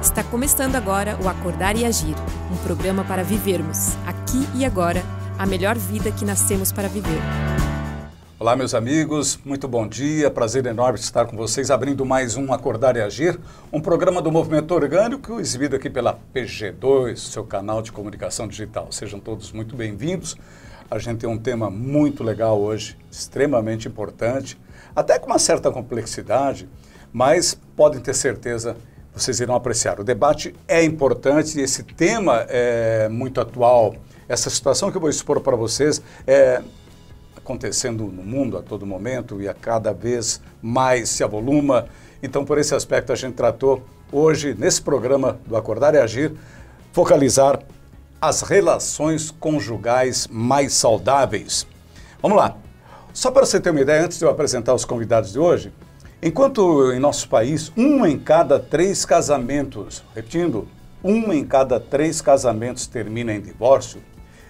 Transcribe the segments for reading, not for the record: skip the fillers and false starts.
Está começando agora o Acordar e Agir, um programa para vivermos, aqui e agora, a melhor vida que nascemos para viver. Olá, meus amigos, muito bom dia, prazer enorme estar com vocês, abrindo mais um Acordar e Agir, um programa do Movimento Orgânico, exibido aqui pela PG2, seu canal de comunicação digital. Sejam todos muito bem-vindos. A gente tem um tema muito legal hoje, extremamente importante, até com uma certa complexidade, mas podem ter certeza, vocês irão apreciar. O debate é importante e esse tema é muito atual. Essa situação que eu vou expor para vocês é acontecendo no mundo a todo momento e a cada vez mais se avoluma. Então, por esse aspecto, a gente tratou hoje, nesse programa do Acordar e Agir, focalizar as relações conjugais mais saudáveis. Vamos lá. Só para você ter uma ideia, antes de eu apresentar os convidados de hoje, enquanto em nosso país, 1 em cada 3 casamentos, repetindo, 1 em cada 3 casamentos termina em divórcio,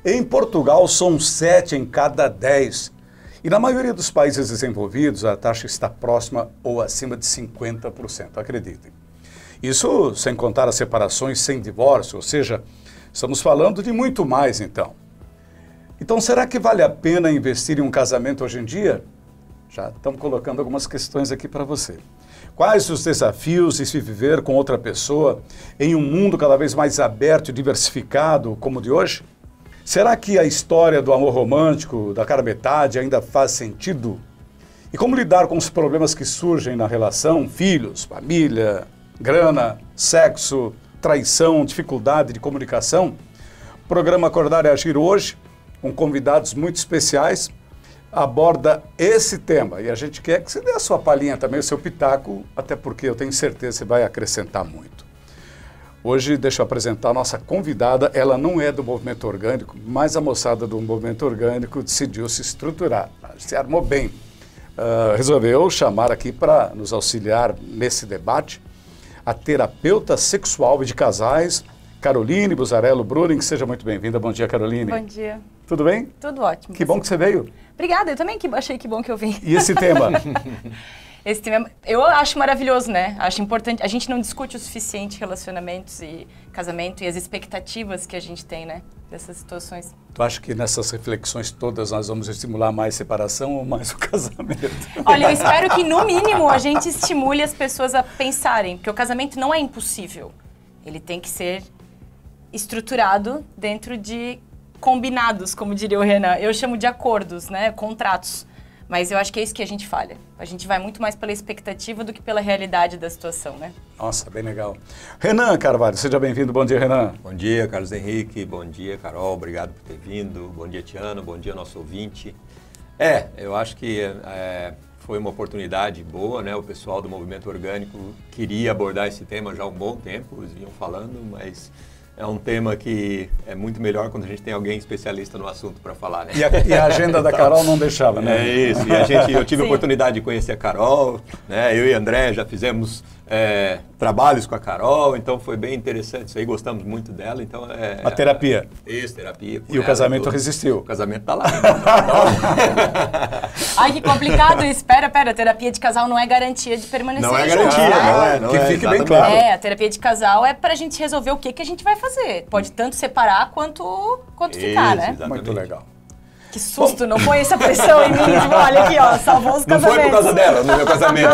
em Portugal são 7 em cada 10. E na maioria dos países desenvolvidos, a taxa está próxima ou acima de 50%, acreditem. Isso sem contar as separações sem divórcio, ou seja, estamos falando de muito mais então. Então, será que vale a pena investir em um casamento hoje em dia? Já estamos colocando algumas questões aqui para você. Quais os desafios de se viver com outra pessoa em um mundo cada vez mais aberto e diversificado como o de hoje? Será que a história do amor romântico, da cara metade, ainda faz sentido? E como lidar com os problemas que surgem na relação? Filhos, família, grana, sexo, traição, dificuldade de comunicação? O programa Acordar e Agir hoje, com convidados muito especiais, aborda esse tema e a gente quer que você dê a sua palhinha também, o seu pitaco, até porque eu tenho certeza que você vai acrescentar muito. Hoje, deixa eu apresentar a nossa convidada, ela não é do Movimento Orgânico, mas a moçada do Movimento Orgânico decidiu se estruturar, se armou bem. Resolveu chamar aqui para nos auxiliar nesse debate a terapeuta sexual e de casais, Caroline Buzzarello Bruning. Seja muito bem-vinda. Bom dia, Caroline. Bom dia. Tudo bem? Tudo ótimo. Que bom que você veio. Obrigada, eu também achei que bom que eu vim. E esse tema? Esse tema, eu acho maravilhoso, né? Acho importante. A gente não discute o suficiente relacionamentos e casamento e as expectativas que a gente tem, né? Dessas situações. Tu acha que nessas reflexões todas nós vamos estimular mais separação ou mais o casamento? Olha, eu espero que no mínimo a gente estimule as pessoas a pensarem, porque o casamento não é impossível. Ele tem que ser estruturado dentro de combinados, como diria o Renan. Eu chamo de acordos, né? Contratos. Mas eu acho que é isso que a gente falha. A gente vai muito mais pela expectativa do que pela realidade da situação, né? Nossa, bem legal. Renan Carvalho, seja bem-vindo. Bom dia, Renan. Bom dia, Carlos Henrique. Bom dia, Carol. Obrigado por ter vindo. Bom dia, Tiana. Bom dia, nosso ouvinte. Eu acho que foi uma oportunidade boa, né? O pessoal do Movimento Orgânico queria abordar esse tema já há um bom tempo, eles vinham falando, mas é um tema que é muito melhor quando a gente tem alguém especialista no assunto para falar, né? E a agenda da Carol não deixava, né? É isso, e eu tive a oportunidade de conhecer a Carol, né? Eu e André já fizemos trabalhos com a Carol, então foi bem interessante isso aí, gostamos muito dela, então a terapia. Isso, terapia. E o casamento resistiu. O casamento tá lá. Ai, que complicado isso. Pera, a terapia de casal não é garantia de permanecer Não é junto, garantia, né? não é. Que fique bem exatamente. claro. A terapia de casal é pra gente resolver o que a gente vai fazer. Pode tanto separar quanto ficar, né? Exatamente. Muito legal. Que susto, não põe essa pressão em mim. Tipo, olha aqui, ó, salvou os Não casamentos. foi por causa dela, no meu casamento.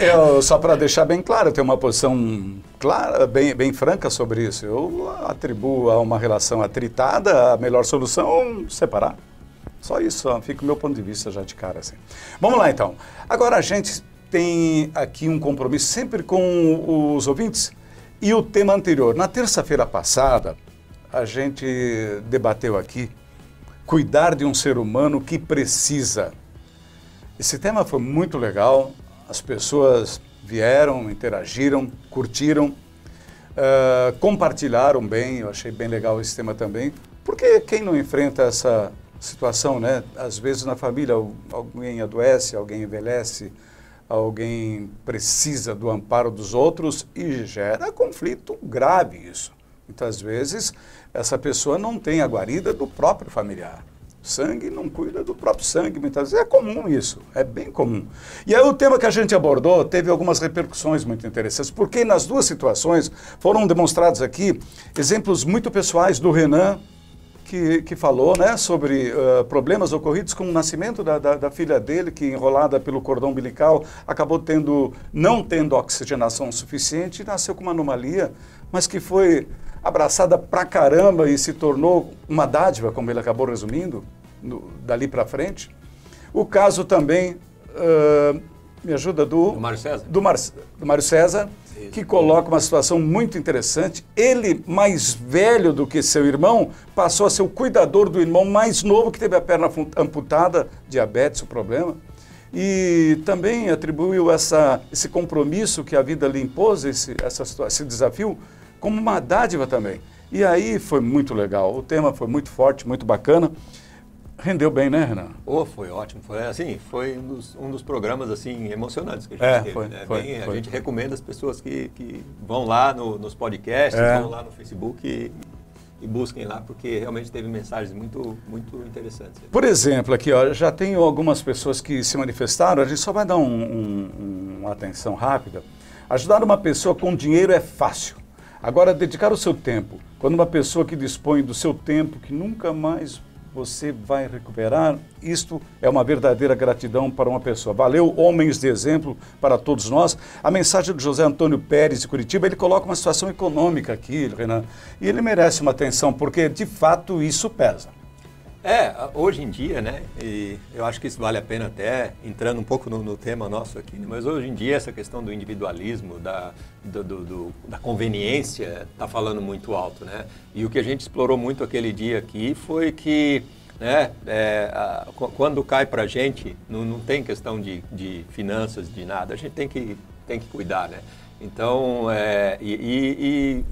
Eu, só para deixar bem claro, eu tenho uma posição clara, bem franca sobre isso. Eu atribuo a uma relação atritada a melhor solução separar. Só isso, fica o meu ponto de vista já de cara assim. Vamos lá então. Agora a gente tem aqui um compromisso sempre com os ouvintes e o tema anterior. Na terça-feira passada, a gente debateu aqui cuidar de um ser humano que precisa. Esse tema foi muito legal, as pessoas vieram, interagiram, curtiram, compartilharam bem, eu achei bem legal esse tema também, porque quem não enfrenta essa situação, né? Às vezes na família alguém adoece, alguém envelhece, alguém precisa do amparo dos outros e gera conflito grave isso. Muitas vezes essa pessoa não tem a guarida do próprio familiar. Sangue não cuida do próprio sangue, muitas vezes. É comum isso, é bem comum. E aí o tema que a gente abordou teve algumas repercussões muito interessantes, porque nas duas situações foram demonstrados aqui exemplos muito pessoais do Renan, que falou, né, sobre problemas ocorridos com o nascimento da filha dele, que enrolada pelo cordão umbilical, acabou não tendo oxigenação suficiente e nasceu com uma anomalia, mas que foi abraçada pra caramba e se tornou uma dádiva, como ele acabou resumindo, dali para frente. O caso também, me ajuda, do Mário César. Do Mário César, que coloca uma situação muito interessante. Ele, mais velho do que seu irmão, passou a ser o cuidador do irmão mais novo, que teve a perna amputada, diabetes, o problema. E também atribuiu esse compromisso que a vida lhe impôs, esse desafio, como uma dádiva também. E aí foi muito legal. O tema foi muito forte, muito bacana. Rendeu bem, né, Renan? Foi ótimo. Foi um dos programas assim, emocionantes que a gente teve. A gente recomenda as pessoas que vão lá nos podcasts, vão lá no Facebook e busquem lá, porque realmente teve mensagens muito, muito interessantes. Por exemplo, aqui, ó, já tenho algumas pessoas que se manifestaram, a gente só vai dar uma atenção rápida. Ajudar uma pessoa com dinheiro é fácil. Agora, dedicar o seu tempo, quando uma pessoa que dispõe do seu tempo, que nunca mais você vai recuperar, isto é uma verdadeira gratidão para uma pessoa. Valeu, homens de exemplo para todos nós. A mensagem do José Antônio Pérez de Curitiba, ele coloca uma situação econômica aqui, Renan, e ele merece uma atenção, porque de fato isso pesa. Hoje em dia, né, e eu acho que isso vale a pena até, entrando um pouco no tema nosso aqui, né, mas hoje em dia essa questão do individualismo, da conveniência, está falando muito alto, né? E o que a gente explorou muito aquele dia aqui foi que, né, quando cai para a gente, não tem questão de finanças, de nada, a gente tem que cuidar, né? Então,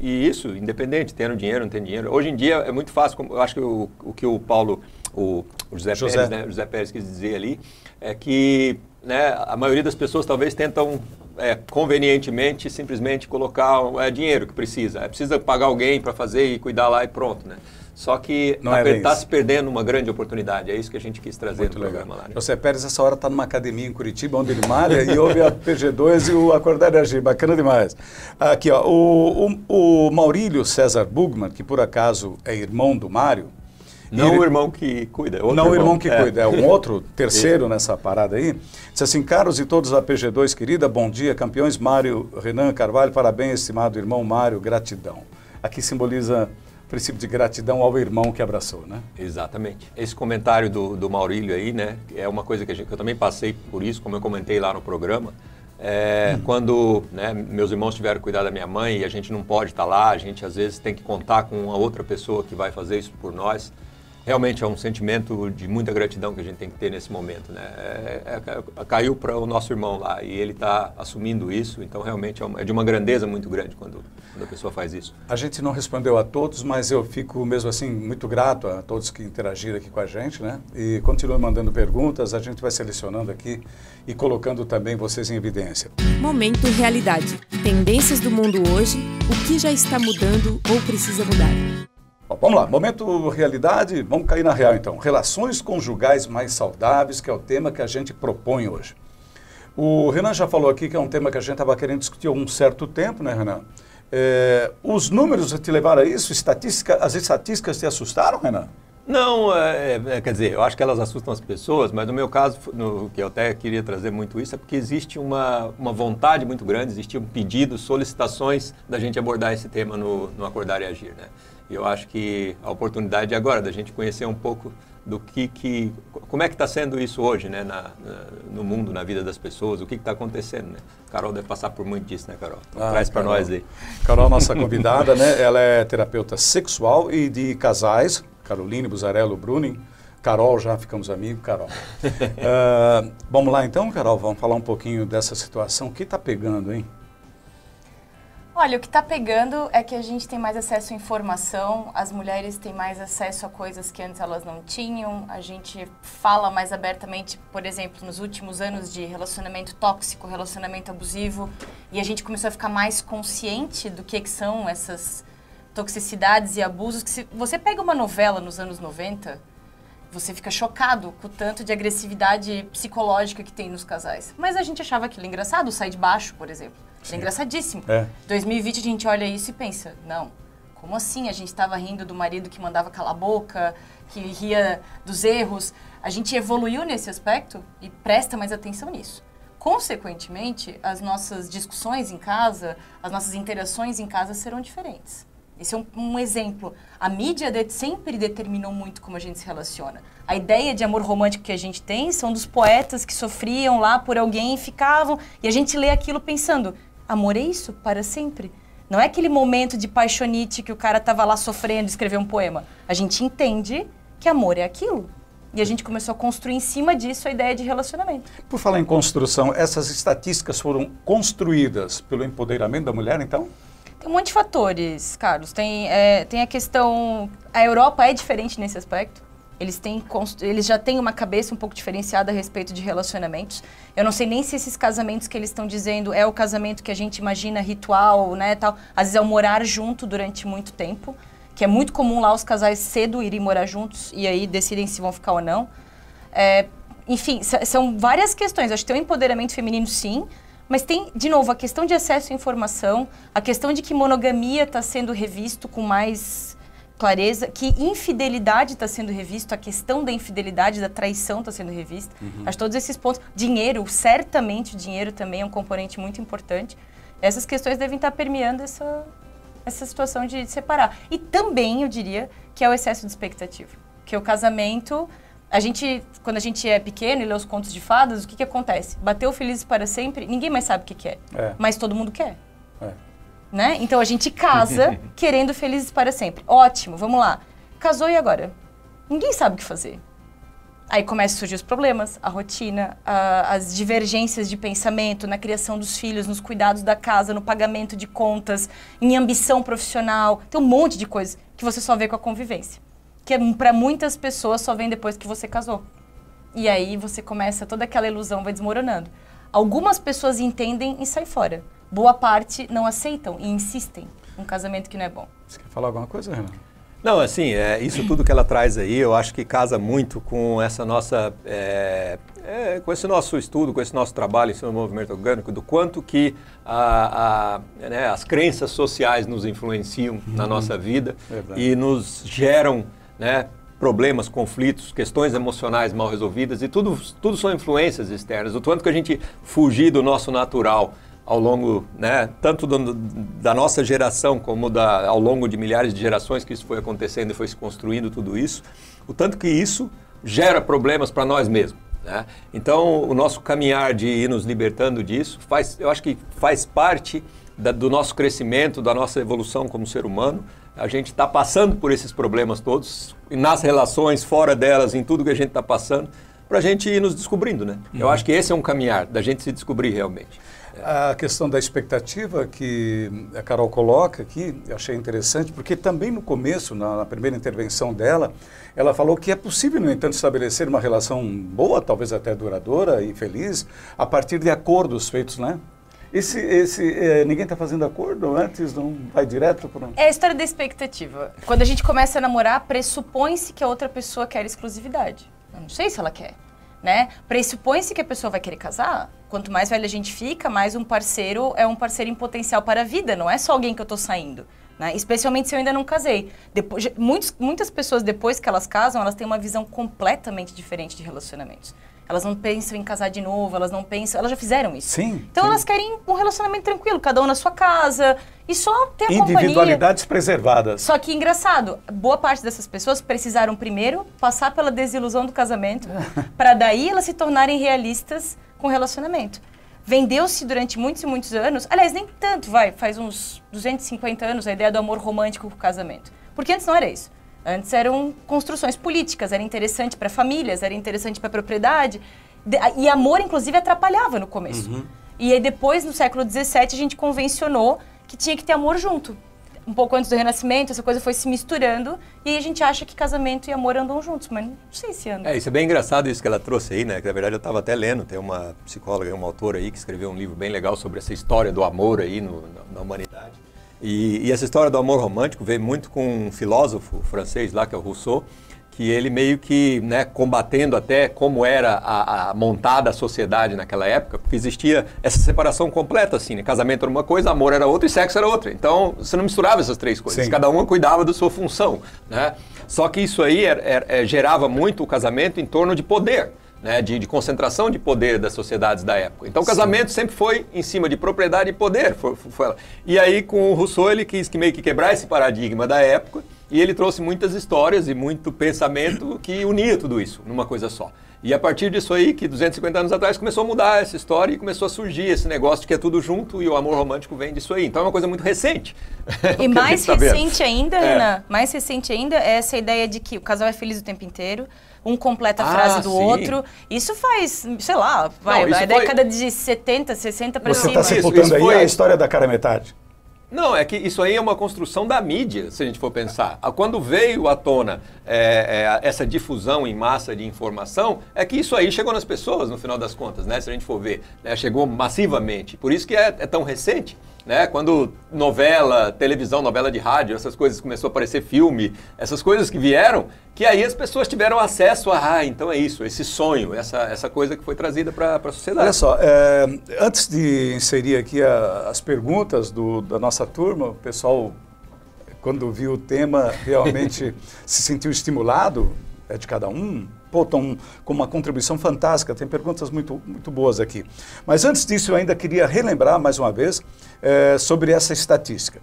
isso, independente, tendo dinheiro, não tendo dinheiro. Hoje em dia é muito fácil, eu acho que o que o Paulo, o José Pérez, né, José Pérez quis dizer ali, é que, né, a maioria das pessoas talvez tentam convenientemente simplesmente colocar dinheiro que precisa. Precisa pagar alguém para fazer e cuidar lá e pronto, né? Só que está se perdendo uma grande oportunidade. É isso que a gente quis trazer no programa lá. Né? José Pérez, essa hora, está numa academia em Curitiba, onde ele malha, e ouve a PG2 e o Acordar e Agir. Bacana demais. Aqui, ó, o Maurílio César Bugman, que por acaso é irmão do Mário. Não o irmão que cuida. Não o irmão que cuida, é um outro terceiro nessa parada aí. Disse assim: caros e todos da PG2, querida, bom dia, campeões Mário, Renan Carvalho, parabéns, estimado irmão Mário, gratidão. Aqui simboliza o princípio de gratidão ao irmão que abraçou, né? Exatamente. Esse comentário do Maurílio aí, né, é uma coisa que eu também passei por isso, como eu comentei lá no programa. Quando, né, meus irmãos tiveram que cuidar da minha mãe e a gente não pode estar lá, a gente às vezes tem que contar com uma outra pessoa que vai fazer isso por nós. Realmente é um sentimento de muita gratidão que a gente tem que ter nesse momento, né? Caiu para o nosso irmão lá e ele está assumindo isso, então realmente é de uma grandeza muito grande quando a pessoa faz isso. A gente não respondeu a todos, mas eu fico mesmo assim muito grato a todos que interagiram aqui com a gente, né? E continuem mandando perguntas, a gente vai selecionando aqui e colocando também vocês em evidência. Momento Realidade. Tendências do mundo hoje, o que já está mudando ou precisa mudar. Bom, vamos lá, momento realidade, vamos cair na real então. Relações conjugais mais saudáveis, que é o tema que a gente propõe hoje. O Renan já falou aqui que é um tema que a gente estava querendo discutir há um certo tempo, né, Renan? Os números te levaram a isso? As estatísticas te assustaram, Renan? Não, quer dizer, eu acho que elas assustam as pessoas, mas no meu caso, que eu até queria trazer muito isso, é porque existe uma vontade muito grande, existiam pedidos, solicitações da gente abordar esse tema no Acordar e Agir, né? E eu acho que a oportunidade é agora da gente conhecer um pouco do como é que está sendo isso hoje, né, no mundo, na vida das pessoas, o que está acontecendo, né? Carol deve passar por muito disso, né, Carol? Então, traz para nós aí. Carol, nossa convidada, né, ela é terapeuta sexual e de casais, Caroline Buzarello Bruning. Carol, já ficamos amigos, Carol. Vamos lá então, Carol, vamos falar um pouquinho dessa situação. O que está pegando, hein? Olha, o que está pegando é que a gente tem mais acesso à informação, as mulheres têm mais acesso a coisas que antes elas não tinham, a gente fala mais abertamente, por exemplo, nos últimos anos de relacionamento tóxico, relacionamento abusivo, e a gente começou a ficar mais consciente do que são essas toxicidades e abusos, que se você pega uma novela nos anos 90, você fica chocado com o tanto de agressividade psicológica que tem nos casais. Mas a gente achava aquilo engraçado, o sai de baixo, por exemplo. É engraçadíssimo. 2020 a gente olha isso e pensa, não, como assim? A gente estava rindo do marido que mandava calar a boca, que ria dos erros. A gente evoluiu nesse aspecto e presta mais atenção nisso. Consequentemente, as nossas discussões em casa, as nossas interações em casa serão diferentes. Esse é um exemplo. A mídia sempre determinou muito como a gente se relaciona. A ideia de amor romântico que a gente tem são dos poetas que sofriam lá por alguém e ficavam... E a gente lê aquilo pensando, amor é isso, para sempre. Não é aquele momento de paixonite que o cara estava lá sofrendo e escreveu um poema. A gente entende que amor é aquilo. E a gente começou a construir em cima disso a ideia de relacionamento. Por falar em construção, essas estatísticas foram construídas pelo empoderamento da mulher, então? Tem um monte de fatores, Carlos. Tem a questão... A Europa é diferente nesse aspecto. Eles já têm uma cabeça um pouco diferenciada a respeito de relacionamentos. Eu não sei nem se esses casamentos que eles estão dizendo é o casamento que a gente imagina ritual, né, tal. Às vezes é o morar junto durante muito tempo, que é muito comum lá os casais cedo irem morar juntos e aí decidem se vão ficar ou não. Enfim, são várias questões. Acho que tem um empoderamento feminino, sim, mas tem, de novo, a questão de acesso à informação, a questão de que monogamia está sendo revisto com mais clareza, que infidelidade está sendo revisto, a questão da infidelidade, da traição está sendo revista. Acho que todos esses pontos. Dinheiro, certamente o dinheiro também é um componente muito importante. Essas questões devem estar permeando essa situação de separar. E também, eu diria, que é o excesso de expectativa. Que o casamento... quando a gente é pequeno e lê os contos de fadas, o que acontece? Bateu felizes para sempre, ninguém mais sabe o que é. Mas todo mundo quer. Né? Então a gente casa querendo felizes para sempre. Ótimo, vamos lá. Casou e agora? Ninguém sabe o que fazer. Aí começam a surgir os problemas, a rotina, as divergências de pensamento na criação dos filhos, nos cuidados da casa, no pagamento de contas, em ambição profissional. Tem um monte de coisa que você só vê com a convivência. Que para muitas pessoas só vem depois que você casou. E aí você começa, toda aquela ilusão vai desmoronando. Algumas pessoas entendem e saem fora. Boa parte não aceitam e insistem num casamento que não é bom. Você quer falar alguma coisa, Renan? Não, assim, isso tudo que ela traz aí, eu acho que casa muito com essa nossa, com esse nosso estudo, com esse nosso trabalho em cima do movimento orgânico, do quanto que né, as crenças sociais nos influenciam na nossa vida e nos geram, né, problemas, conflitos, questões emocionais mal resolvidas e tudo são influências externas. O quanto que a gente fugir do nosso natural ao longo, né, tanto da nossa geração como ao longo de milhares de gerações que isso foi acontecendo e foi se construindo tudo isso, o tanto que isso gera problemas para nós mesmos. Né? Então, o nosso caminhar de ir nos libertando disso, eu acho que faz parte do nosso crescimento, da nossa evolução como ser humano. A gente está passando por esses problemas todos, e nas relações, fora delas, em tudo que a gente está passando, para a gente ir nos descobrindo. Né? Eu acho que esse é um caminhar, da gente se descobrir realmente. A questão da expectativa que a Carol coloca aqui, eu achei interessante, porque também no começo, na primeira intervenção dela, ela falou que é possível, no entanto, estabelecer uma relação boa, talvez até duradoura e feliz, a partir de acordos feitos, né? Ninguém está fazendo acordo antes, não vai direto para... É a história da expectativa. Quando a gente começa a namorar, pressupõe-se que a outra pessoa quer exclusividade. Eu não sei se ela quer. Né? Pressupõe-se que a pessoa vai querer casar. Quanto mais velha a gente fica, mais um parceiro é um parceiro em potencial para a vida. Não é só alguém que eu estou saindo. Né? Especialmente se eu ainda não casei. Muitas pessoas, depois que elas casam, elas têm uma visão completamente diferente de relacionamentos. Elas não pensam em casar de novo, elas já fizeram isso. Sim. Então elas querem um relacionamento tranquilo, cada um na sua casa e só ter a companhia. Individualidades preservadas. Só que engraçado, boa parte dessas pessoas precisaram primeiro passar pela desilusão do casamento para daí elas se tornarem realistas com o relacionamento. Vendeu-se durante muitos e muitos anos, aliás, nem tanto, faz uns 250 anos a ideia do amor romântico com o casamento. Porque antes não era isso. Antes eram construções políticas, era interessante para famílias, era interessante para propriedade. E amor, inclusive, atrapalhava no começo. E aí depois, no século XVII, a gente convencionou que tinha que ter amor junto. Um pouco antes do Renascimento, essa coisa foi se misturando. E aí a gente acha que casamento e amor andam juntos, mas não sei se andam. Isso é bem engraçado isso que ela trouxe aí, né? Que na verdade eu estava até lendo, tem uma psicóloga, uma autora aí que escreveu um livro bem legal sobre essa história do amor aí na humanidade. E essa história do amor romântico veio muito com um filósofo francês lá, que é o Rousseau, que ele meio que, né, combatendo até como era a montada a sociedade naquela época, porque existia essa separação completa, assim, né? Casamento era uma coisa, amor era outra e sexo era outra. Então, você não misturava essas três coisas, Sim. cada uma cuidava da sua função, né? Só que isso aí gerava muito o casamento em torno de poder, né, de concentração de poder das sociedades da época. Então o casamento sempre foi em cima de propriedade e poder. E aí com o Rousseau ele quis meio que quebrar esse paradigma da época e ele trouxe muitas histórias e muito pensamento que unia tudo isso numa coisa só. E a partir disso aí, que 250 anos atrás começou a mudar essa história e começou a surgir esse negócio de que é tudo junto e o amor romântico vem disso aí. Então é uma coisa muito recente. E mais recente ainda, Renan, mais recente ainda é essa ideia de que o casal é feliz o tempo inteiro, um completa a frase do outro. Isso faz, sei lá, vai década de 70, 60 para cima. Você está sepultando aí a história da cara metade. Não, é que isso aí é uma construção da mídia, se a gente for pensar. Quando veio à tona essa difusão em massa de informação, é que isso aí chegou nas pessoas, no final das contas, né? Se a gente for ver, né? Chegou massivamente. Por isso que é tão recente, né? Quando novela, televisão, novela de rádio, essas coisas começou a aparecer filme, essas coisas que vieram, que aí as pessoas tiveram acesso a, então é isso, esse sonho, essa coisa que foi trazida para a sociedade. Olha só, antes de inserir aqui as perguntas da nossa turma, o pessoal, quando viu o tema, realmente se sentiu estimulado, é de cada um, estão com uma contribuição fantástica, tem perguntas muito, muito boas aqui. Mas antes disso, eu ainda queria relembrar mais uma vez sobre essa estatística.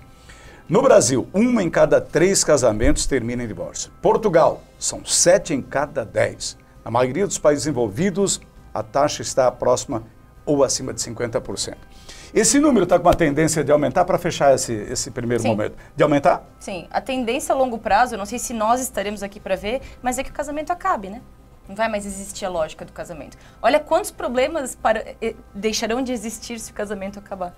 No Brasil, 1 em cada 3 casamentos termina em divórcio. Portugal, são 7 em cada 10. Na maioria dos países envolvidos, a taxa está próxima ou acima de 50%. Esse número está com uma tendência de aumentar para fechar esse primeiro momento. De aumentar? Sim, a tendência a longo prazo, eu não sei se nós estaremos aqui para ver, mas é que o casamento acabe, né? Não vai mais existir a lógica do casamento. Olha quantos problemas deixarão de existir se o casamento acabar.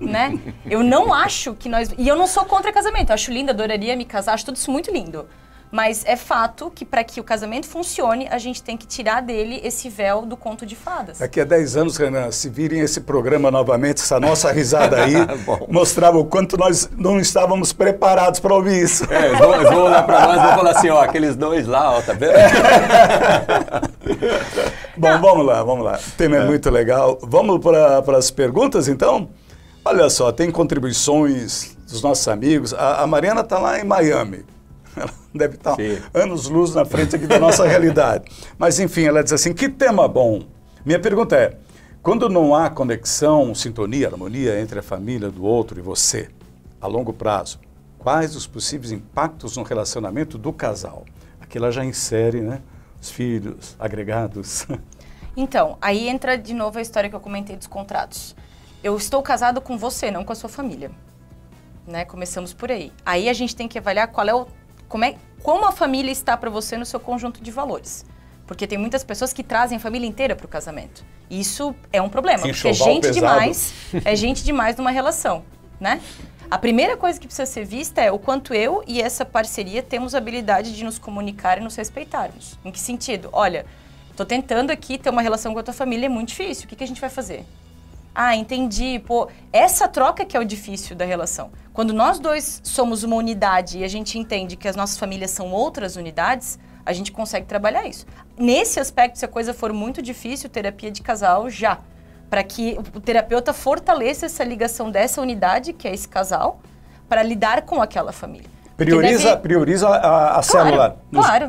Né? Eu não acho que nós... E eu não sou contra casamento, eu acho lindo, adoraria me casar, acho tudo isso muito lindo. Mas é fato que para que o casamento funcione, a gente tem que tirar dele esse véu do conto de fadas. Daqui a 10 anos, Renan, se virem esse programa novamente, essa nossa risada aí, mostrava o quanto nós não estávamos preparados para ouvir isso. Eles vão olhar para nós e vão falar assim, ó, aqueles dois lá, ó, tá vendo? Bom, vamos lá. O tema é muito legal. Vamos para as perguntas, então? Olha só, tem contribuições dos nossos amigos. A Mariana está lá em Miami. Ela deve estar anos-luz na frente aqui da nossa realidade. Mas, enfim, ela diz assim, que tema bom. Minha pergunta é, quando não há conexão, sintonia, harmonia entre a família do outro e você, a longo prazo, quais os possíveis impactos no relacionamento do casal? Aqui ela já insere, né, os filhos, agregados. Então, aí entra de novo a história que eu comentei dos contratos. Eu estou casado com você, não com a sua família. Né? Começamos por aí. Aí a gente tem que avaliar como a família está para você no seu conjunto de valores. Porque tem muitas pessoas que trazem a família inteira para o casamento. Isso é um problema, porque é gente demais numa relação, né? A primeira coisa que precisa ser vista é o quanto eu e essa parceria temos a habilidade de nos comunicar e nos respeitarmos. Em que sentido? Olha, tô tentando aqui ter uma relação com a tua família, é muito difícil, o que a gente vai fazer? Ah, entendi. Pô, essa troca que é o difícil da relação. Quando nós dois somos uma unidade e a gente entende que as nossas famílias são outras unidades, a gente consegue trabalhar isso. Nesse aspecto, se a coisa for muito difícil, terapia de casal já. Para que o terapeuta fortaleça essa ligação dessa unidade, que é esse casal, para lidar com aquela família. Prioriza a célula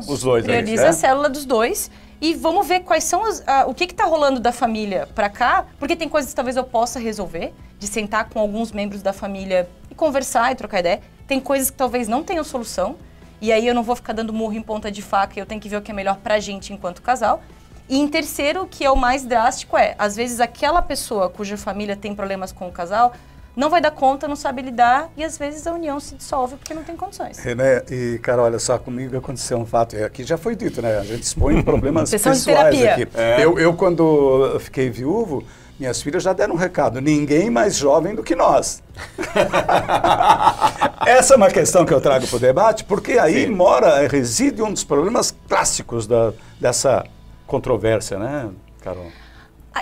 dos dois. Prioriza a célula dos dois. E vamos ver quais são o que está rolando da família para cá, porque tem coisas que talvez eu possa resolver, de sentar com alguns membros da família e conversar e trocar ideia. Tem coisas que talvez não tenham solução, e aí eu não vou ficar dando murro em ponta de faca, eu tenho que ver o que é melhor pra gente enquanto casal. E em terceiro, que é o mais drástico, às vezes aquela pessoa cuja família tem problemas com o casal, não vai dar conta, não sabe lidar, e às vezes a união se dissolve porque não tem condições. René e Carol, olha só, comigo aconteceu um fato, aqui já foi dito, né? A gente expõe problemas pessoais aqui. Eu, quando fiquei viúvo, minhas filhas já deram um recado, ninguém mais jovem do que nós. Essa é uma questão que eu trago para o debate, porque aí reside um dos problemas clássicos dessa controvérsia, né, Carol?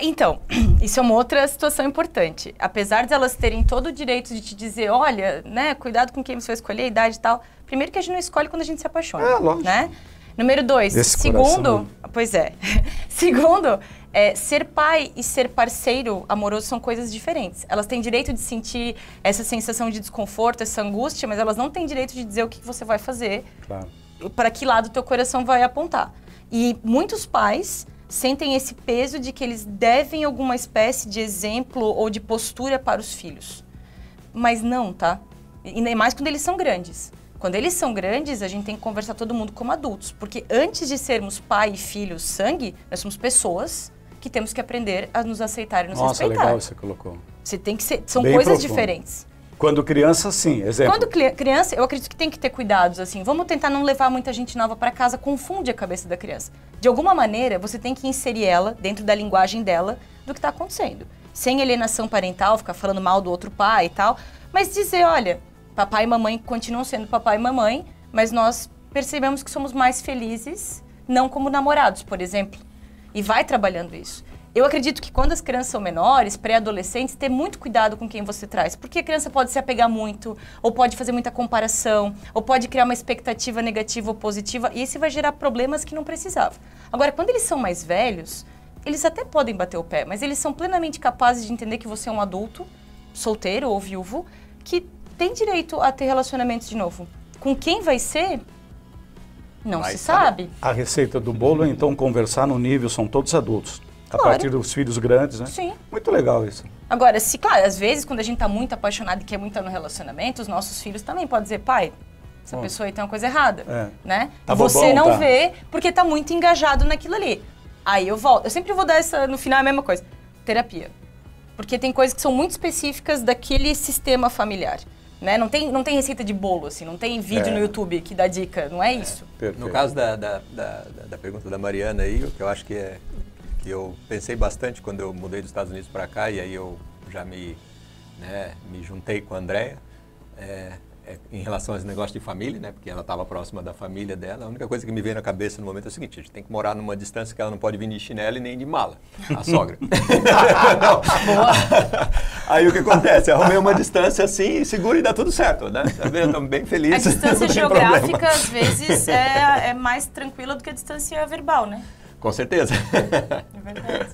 Então, isso é uma outra situação importante. Apesar de elas terem todo o direito de te dizer, olha, né, cuidado com quem você vai escolher, a idade e tal. Primeiro que a gente não escolhe quando a gente se apaixona, lógico. né? Número 2, segundo... Pois é. Segundo, ser pai e ser parceiro amoroso são coisas diferentes. Elas têm direito de sentir essa sensação de desconforto, essa angústia, mas elas não têm direito de dizer o que você vai fazer, Claro. para que lado o teu coração vai apontar. E muitos pais sentem esse peso de que eles devem alguma espécie de exemplo ou de postura para os filhos. Mas não, tá? E nem mais quando eles são grandes. Quando eles são grandes, a gente tem que conversar todo mundo como adultos. Porque antes de sermos pai e filho sangue, nós somos pessoas que temos que aprender a nos aceitar e nos respeitar. Nossa, legal você colocou. Você tem que ser... São Bem coisas profundo. diferentes. Quando criança, sim, exemplo. Quando criança, eu acredito que tem que ter cuidados, assim. Vamos tentar não levar muita gente nova para casa, confunde a cabeça da criança. De alguma maneira, você tem que inserir ela dentro da linguagem dela do que está acontecendo. Sem alienação parental, ficar falando mal do outro pai e tal, mas dizer, olha, papai e mamãe continuam sendo papai e mamãe, mas nós percebemos que somos mais felizes, não como namorados, por exemplo. E vai trabalhando isso. Eu acredito que quando as crianças são menores, pré-adolescentes, ter muito cuidado com quem você traz. Porque a criança pode se apegar muito, ou pode fazer muita comparação, ou pode criar uma expectativa negativa ou positiva, e isso vai gerar problemas que não precisava. Agora, quando eles são mais velhos, eles até podem bater o pé, mas eles são plenamente capazes de entender que você é um adulto, solteiro ou viúvo, que tem direito a ter relacionamentos de novo. Com quem vai ser, não se sabe. A receita do bolo é, então, conversar no nível, são todos adultos. A Claro. partir dos filhos grandes, né? Sim. Muito legal isso. Agora, se, claro, às vezes, quando a gente tá muito apaixonado e quer muito estar no relacionamento, os nossos filhos também podem dizer, pai, essa pessoa aí tem uma coisa errada, né? Tá E você bobão, não tá. vê porque tá muito engajado naquilo ali. Aí eu volto. Eu sempre vou dar essa, no final, a mesma coisa. Terapia. Porque tem coisas que são muito específicas daquele sistema familiar, né? Não tem receita de bolo, assim, não tem vídeo no YouTube que dá dica, não é isso. Perfeito. No caso da pergunta da Mariana aí, o que eu acho que eu pensei bastante quando eu mudei dos Estados Unidos para cá, e aí eu já me juntei com a Andrea em relação a esse negócio de família, né? Porque ela estava próxima da família dela. A única coisa que me veio na cabeça no momento é o seguinte: a gente tem que morar numa distância que ela não pode vir de chinelo e nem de mala, a sogra. Não. Aí o que acontece? Eu arrumei uma distância assim, segura e dá tudo certo, né? Estamos bem felizes. A distância não tem geográfica, problema. às vezes, é mais tranquila do que a distância verbal, né? Com certeza. É verdade.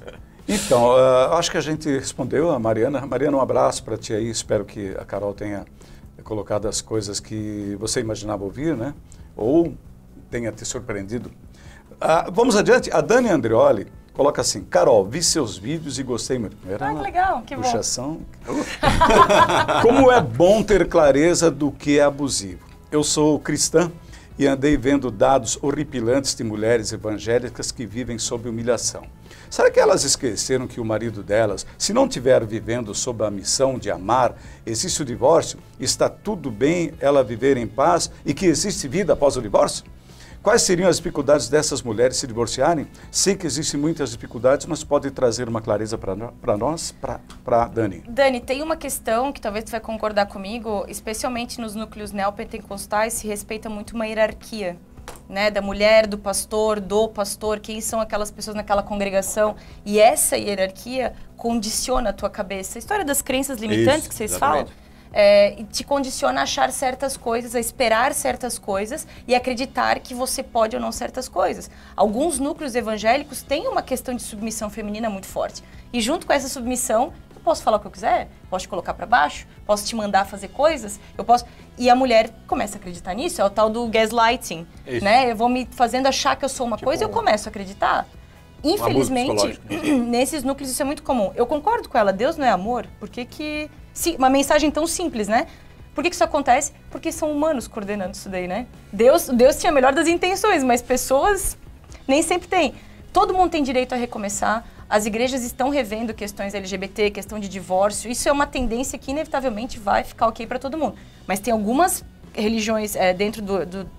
Então, acho que a gente respondeu a Mariana. Mariana, um abraço para ti aí. Espero que a Carol tenha colocado as coisas que você imaginava ouvir, né? Ou tenha te surpreendido. Vamos adiante. A Dani Andreoli coloca assim: Carol, vi seus vídeos e gostei muito. Era Que legal, que bom. puxação. Como é bom ter clareza do que é abusivo. Eu sou cristã e andei vendo dados horripilantes de mulheres evangélicas que vivem sob humilhação. Será que elas esqueceram que o marido delas, se não estiver vivendo sob a missão de amar, existe o divórcio, está tudo bem ela viver em paz e que existe vida após o divórcio? Quais seriam as dificuldades dessas mulheres se divorciarem? Sei que existem muitas dificuldades, mas pode trazer uma clareza para nós, para Dani. Dani, tem uma questão que talvez tu vai concordar comigo, especialmente nos núcleos neopentecostais, se respeita muito uma hierarquia, né? Da mulher, do pastor, quem são aquelas pessoas naquela congregação. E essa hierarquia condiciona a tua cabeça. A história das crenças limitantes Isso, que vocês exatamente. falam. Te condiciona a achar certas coisas, a esperar certas coisas e acreditar que você pode ou não certas coisas. Alguns núcleos evangélicos têm uma questão de submissão feminina muito forte. E junto com essa submissão, eu posso falar o que eu quiser, posso te colocar para baixo, posso te mandar fazer coisas, eu posso... E a mulher começa a acreditar nisso, é o tal do gaslighting, né? Eu vou me fazendo achar que eu sou uma coisa e eu começo a acreditar. Infelizmente, nesses núcleos isso é muito comum. Eu concordo com ela, Deus não é amor, por que sim, uma mensagem tão simples, né? Por que isso acontece? Porque são humanos coordenando isso daí, né? Deus tinha a melhor das intenções, mas pessoas nem sempre têm. Todo mundo tem direito a recomeçar, as igrejas estão revendo questões LGBT, questão de divórcio, isso é uma tendência que inevitavelmente vai ficar ok para todo mundo. Mas tem algumas religiões dentro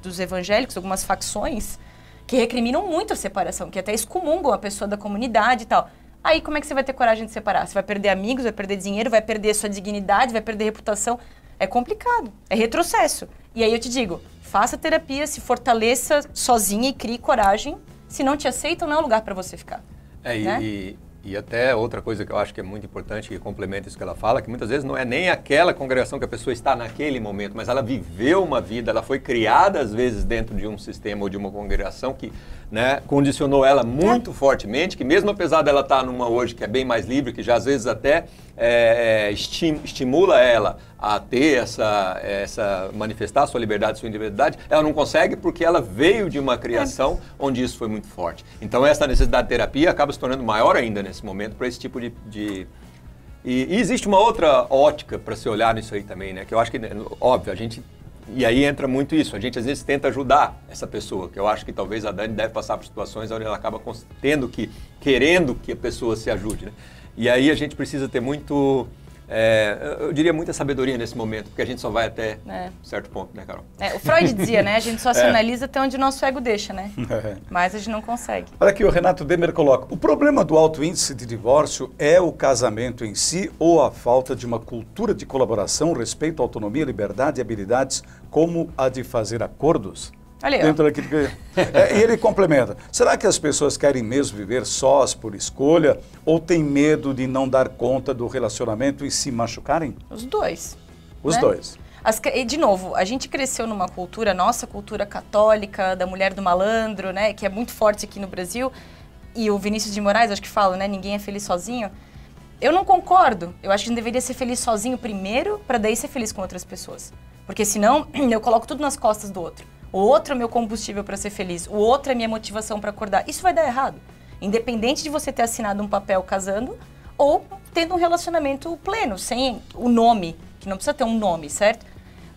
dos evangélicos, algumas facções, que recriminam muito a separação, que até excomungam a pessoa da comunidade e tal. Aí como é que você vai ter coragem de separar? Você vai perder amigos, vai perder dinheiro, vai perder sua dignidade, vai perder reputação. É complicado, é retrocesso. E aí eu te digo, faça terapia, se fortaleça sozinha e crie coragem. Se não te aceitam, não é um lugar para você ficar. E E até outra coisa que eu acho que é muito importante, que complementa isso que ela fala, que muitas vezes não é nem aquela congregação que a pessoa está naquele momento, mas ela viveu uma vida, ela foi criada às vezes dentro de um sistema ou de uma congregação que, né, condicionou ela muito fortemente, que mesmo apesar dela estar numa hoje que é bem mais livre, que já às vezes até estimula ela a ter manifestar sua liberdade, sua individualidade, ela não consegue porque ela veio de uma criação onde isso foi muito forte. Então essa necessidade de terapia acaba se tornando maior ainda nesse momento para esse tipo de... E existe uma outra ótica para se olhar nisso aí também, né? Que eu acho que, óbvio, a gente... E aí entra muito isso, a gente às vezes tenta ajudar essa pessoa, que eu acho que talvez a Dani deve passar por situações onde ela acaba querendo que a pessoa se ajude, né? E aí a gente precisa ter muito, eu diria muita sabedoria nesse momento, porque a gente só vai até certo ponto, né, Carol? O Freud dizia, né, a gente só se analisa até onde o nosso ego deixa, né? Mas a gente não consegue. Olha aqui, o Renato Demer coloca, o problema do alto índice de divórcio é o casamento em si ou a falta de uma cultura de colaboração, respeito à autonomia, liberdade e habilidades como a de fazer acordos? Ali, dentro daquilo que... E ele complementa, será que as pessoas querem mesmo viver sós por escolha ou têm medo de não dar conta do relacionamento e se machucarem? Os dois. Os dois. E, de novo, a gente cresceu numa cultura, nossa cultura católica, da mulher do malandro, né, que é muito forte aqui no Brasil, e o Vinícius de Moraes, acho que fala, né, ninguém é feliz sozinho. Eu não concordo, eu acho que a gente deveria ser feliz sozinho primeiro, para daí ser feliz com outras pessoas. Porque senão, eu coloco tudo nas costas do outro. O outro é meu combustível para ser feliz, o outro é minha motivação para acordar. Isso vai dar errado. Independente de você ter assinado um papel casando ou tendo um relacionamento pleno, sem o nome, que não precisa ter um nome, certo?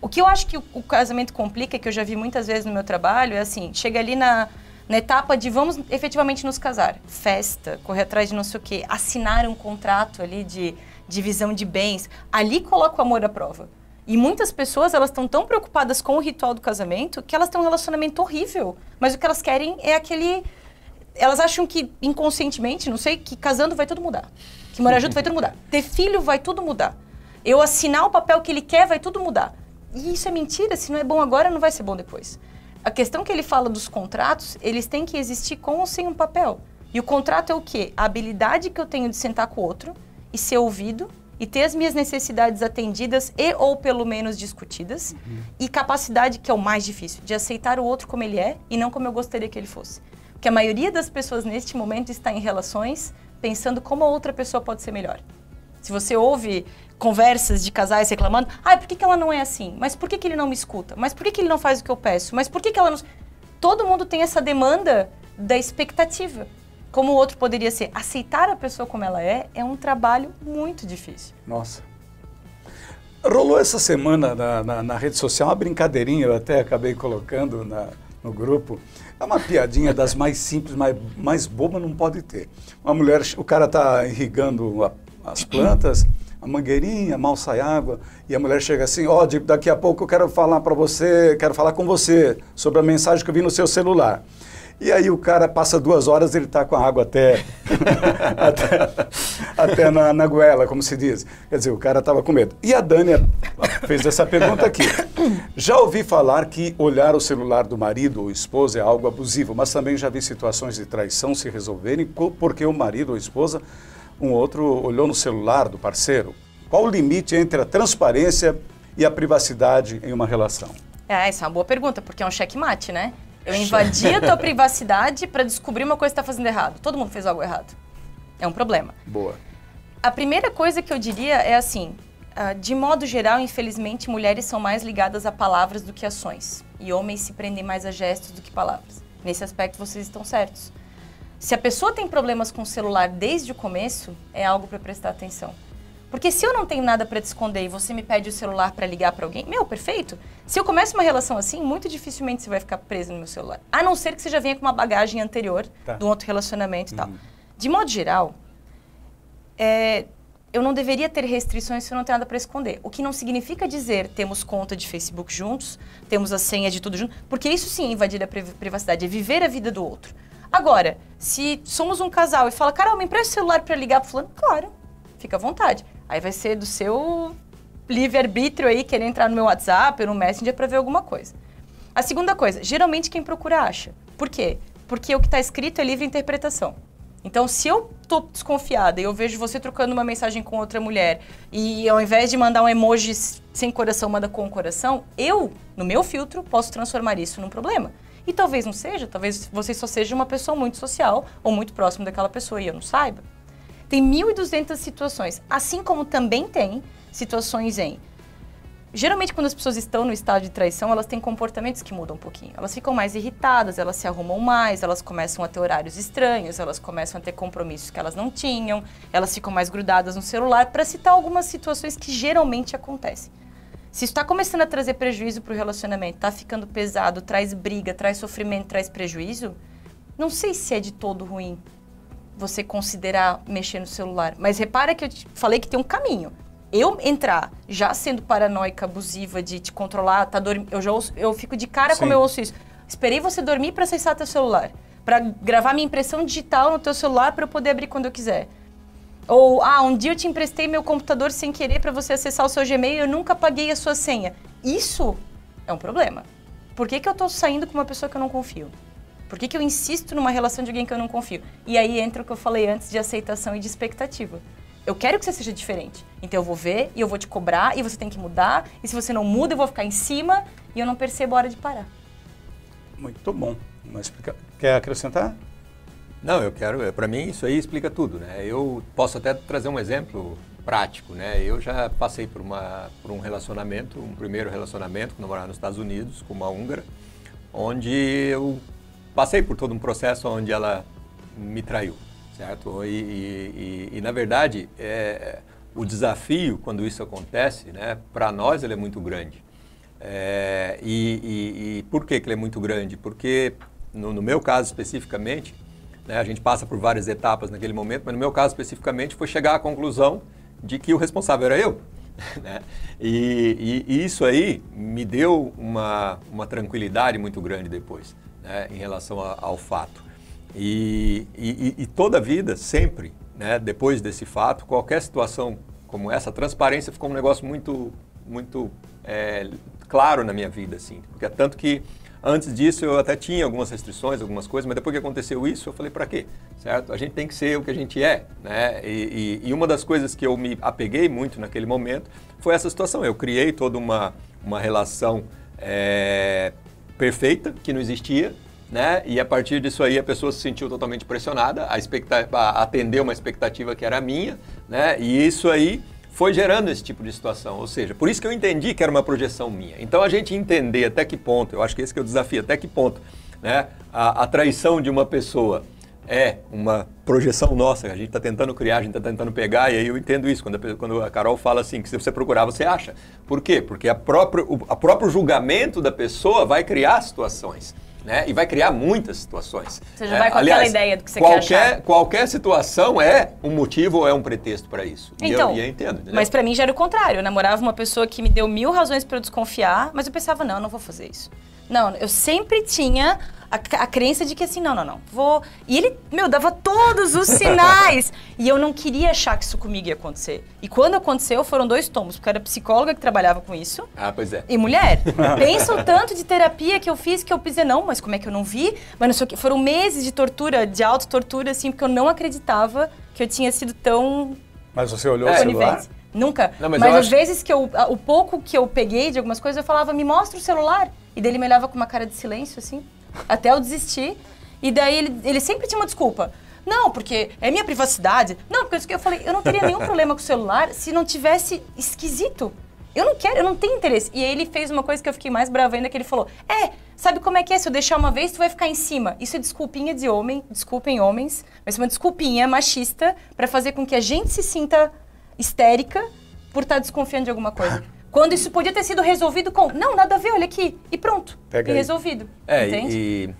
O que eu acho que o casamento complica, que eu já vi muitas vezes no meu trabalho, é assim, chega ali na etapa de vamos efetivamente nos casar. Festa, correr atrás de não sei o quê, assinar um contrato ali de divisão de bens. Ali coloca o amor à prova. E muitas pessoas, elas estão tão preocupadas com o ritual do casamento que elas têm um relacionamento horrível. Mas o que elas querem é aquele... Elas acham que inconscientemente, não sei, que casando vai tudo mudar. Que morar junto vai tudo mudar. Ter filho vai tudo mudar. Eu assinar o papel que ele quer vai tudo mudar. E isso é mentira. Se não é bom agora, não vai ser bom depois. A questão que ele fala dos contratos, eles têm que existir com ou sem um papel. E o contrato é o quê? A habilidade que eu tenho de sentar com o outro e ser ouvido e ter as minhas necessidades atendidas e ou pelo menos discutidas, e capacidade, que é o mais difícil, de aceitar o outro como ele é e não como eu gostaria que ele fosse. Porque a maioria das pessoas neste momento está em relações pensando como a outra pessoa pode ser melhor. Se você ouve conversas de casais reclamando, por que ela não é assim? Mas por que ele não me escuta? Mas por que ele não faz o que eu peço? Mas por que ela não... Todo mundo tem essa demanda da expectativa. Como o outro poderia ser. Aceitar a pessoa como ela é um trabalho muito difícil. Nossa. Rolou essa semana na rede social uma brincadeirinha, eu até acabei colocando no grupo. É uma piadinha das mais simples, mais boba não pode ter. Uma mulher, o cara está irrigando as plantas, a mangueirinha, mal sai água, e a mulher chega assim, daqui a pouco eu quero falar com você sobre a mensagem que eu vi no seu celular. E aí o cara passa 2 horas, ele está com a água até na goela, como se diz. Quer dizer, o cara estava com medo. E a Dani fez essa pergunta aqui. Já ouvi falar que olhar o celular do marido ou esposa é algo abusivo, mas também já vi situações de traição se resolverem porque o marido ou esposa, um outro, olhou no celular do parceiro. Qual o limite entre a transparência e a privacidade em uma relação? Essa é uma boa pergunta, porque é um checkmate, né? Eu invadi a tua privacidade para descobrir uma coisa que está fazendo errado. Todo mundo fez algo errado. É um problema. Boa. A primeira coisa que eu diria é assim, de modo geral, infelizmente, mulheres são mais ligadas a palavras do que a ações. E homens se prendem mais a gestos do que palavras. Nesse aspecto, vocês estão certos. Se a pessoa tem problemas com o celular desde o começo, é algo para prestar atenção. Porque se eu não tenho nada para te esconder e você me pede o celular para ligar para alguém, perfeito. Se eu começo uma relação assim, muito dificilmente você vai ficar preso no meu celular. A não ser que você já venha com uma bagagem anterior de um outro relacionamento e tal. De modo geral, eu não deveria ter restrições se eu não tenho nada para esconder. O que não significa dizer temos conta de Facebook juntos, temos a senha de tudo junto, porque isso sim é invadir a privacidade, é viver a vida do outro. Agora, se somos um casal e fala, Carol, me empresta o celular para ligar para fulano, claro, fica à vontade. Aí vai ser do seu livre-arbítrio aí, querer entrar no meu WhatsApp ou no Messenger para ver alguma coisa. A segunda coisa, geralmente quem procura acha. Por quê? Porque o que está escrito é livre interpretação. Então, se eu tô desconfiada e eu vejo você trocando uma mensagem com outra mulher e ao invés de mandar um emoji sem coração, manda com coração, eu, no meu filtro, posso transformar isso num problema. E talvez não seja, talvez você só seja uma pessoa muito social ou muito próximo daquela pessoa e eu não saiba. Tem 1.200 situações, assim como também tem situações em... Geralmente, quando as pessoas estão no estado de traição, elas têm comportamentos que mudam um pouquinho. Elas ficam mais irritadas, elas se arrumam mais, elas começam a ter horários estranhos, elas começam a ter compromissos que elas não tinham, elas ficam mais grudadas no celular, para citar algumas situações que geralmente acontecem. Se isso está começando a trazer prejuízo para o relacionamento, está ficando pesado, traz briga, traz sofrimento, traz prejuízo, não sei se é de todo ruim você considerar mexer no celular. Mas repara que eu te falei que tem um caminho. Eu entrar já sendo paranoica, abusiva, de te controlar, tá dormindo, eu fico de cara como eu ouço isso. Esperei você dormir para acessar teu celular, para gravar minha impressão digital no teu celular para eu poder abrir quando eu quiser. Ou, um dia eu te emprestei meu computador sem querer para você acessar o seu Gmail e eu nunca paguei a sua senha. Isso é um problema. Por que que eu tô saindo com uma pessoa que eu não confio? Por que que eu insisto numa relação de alguém que eu não confio? E aí entra o que eu falei antes de aceitação e de expectativa. Eu quero que você seja diferente. Então eu vou ver e eu vou te cobrar e você tem que mudar. E se você não muda, eu vou ficar em cima e eu não percebo a hora de parar. Muito bom. Mas quer acrescentar? Não, eu quero, para mim isso aí explica tudo, né? Eu posso até trazer um exemplo prático, né? Eu já passei por um relacionamento, um primeiro relacionamento, quando eu morava nos Estados Unidos, com uma húngara, onde eu passei por todo um processo onde ela me traiu, certo? E na verdade, o desafio, quando isso acontece, né? Para nós ele é muito grande. E por que ele é muito grande? Porque, no meu caso especificamente, né, a gente passa por várias etapas naquele momento, mas no meu caso especificamente foi chegar à conclusão de que o responsável era eu. Né? E isso aí me deu uma tranquilidade muito grande depois, né, em relação ao fato. E toda a vida, sempre, né, depois desse fato, qualquer situação como essa, a transparência ficou um negócio muito claro na minha vida, assim, porque tanto que antes disso eu até tinha algumas restrições, algumas coisas, mas depois que aconteceu isso, eu falei, para quê? Certo? A gente tem que ser o que a gente é, né? E uma das coisas que eu me apeguei muito naquele momento foi essa situação. Eu criei toda uma relação perfeita, que não existia, né? E a partir disso aí a pessoa se sentiu totalmente pressionada a atender uma expectativa que era minha, né? E isso aí foi gerando esse tipo de situação, ou seja, por isso que eu entendi que era uma projeção minha. Então a gente entender até que ponto, eu acho que esse que é o desafio, até que ponto, né, a traição de uma pessoa é uma projeção nossa, a gente está tentando criar, a gente está tentando pegar, e aí eu entendo isso, quando a Carol fala assim, que se você procurar, você acha. Por quê? Porque o próprio julgamento da pessoa vai criar situações. Né? E vai criar muitas situações. Você já vai com aquela ideia do que você quer achar. Qualquer situação é um motivo ou é um pretexto para isso. Então, e eu entendo. Entendeu? Mas para mim já era o contrário. Eu namorava uma pessoa que me deu 1000 razões para eu desconfiar, mas eu pensava, não vou fazer isso. Não, eu sempre tinha a crença de que assim, não, vou... E ele, dava todos os sinais. E eu não queria achar que isso comigo ia acontecer. E quando aconteceu, foram 2 tombos, porque eu era psicóloga que trabalhava com isso. Ah, pois é. E mulher, pensa o tanto de terapia que eu fiz, que eu pensei, mas como é que eu não vi? Mas não sei o que. Foram meses de tortura, de autotortura, assim, porque eu não acreditava que eu tinha sido tão... Mas você olhou o celular? Nunca. Não, mas às vezes que o pouco que eu peguei de algumas coisas, eu falava, me mostra o celular. E daí ele me olhava com uma cara de silêncio, assim, até eu desistir. E daí ele sempre tinha uma desculpa. Não, porque é minha privacidade. Não, porque eu falei, eu não teria nenhum problema com o celular se não tivesse esquisito. Eu não quero, eu não tenho interesse. E aí ele fez uma coisa que eu fiquei mais brava ainda, que ele falou, sabe como é que é? Se eu deixar uma vez, tu vai ficar em cima. Isso é desculpinha de homem, desculpem homens, mas é uma desculpinha machista pra fazer com que a gente se sinta histérica por estar desconfiando de alguma coisa. Quando isso podia ter sido resolvido com, não, nada a ver, olha aqui, e pronto, e resolvido, entende?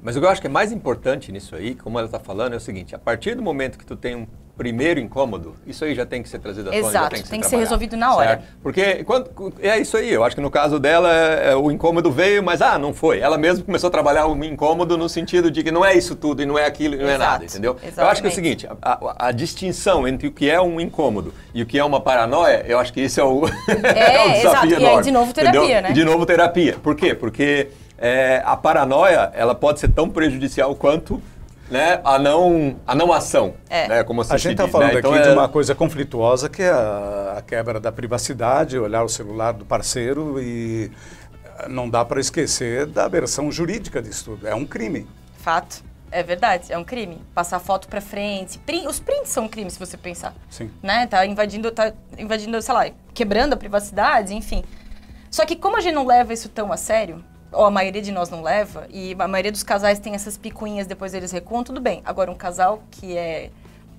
Mas o que eu acho que é mais importante nisso aí, como ela está falando, é o seguinte, a partir do momento que tu tem um primeiro incômodo, isso aí já tem que ser trazido à tona, já tem que ser resolvido na hora. Certo? Porque é isso aí, eu acho que no caso dela, o incômodo veio, mas não foi. Ela mesma começou a trabalhar o incômodo no sentido de que não é isso tudo e não é aquilo e não é nada, entendeu? Exatamente. Eu acho que é o seguinte, a distinção entre o que é um incômodo e o que é uma paranoia, eu acho que isso é o, é o desafio enorme. E aí de novo terapia, entendeu? né? E de novo terapia. Por quê? Porque a paranoia, ela pode ser tão prejudicial quanto né, a não ação, né, como a gente está falando aqui de uma coisa conflituosa, que é a quebra da privacidade, olhar o celular do parceiro, e não dá para esquecer da versão jurídica disso tudo. É um crime. Fato. É verdade, é um crime. Passar foto pra frente. Os prints são um crime, se você pensar. Sim. Né? Tá invadindo, sei lá, quebrando a privacidade, enfim. Só que como a gente não leva isso tão a sério, ou a maioria de nós não leva, e a maioria dos casais tem essas picuinhas, depois eles recuam, tudo bem. Agora, um casal que é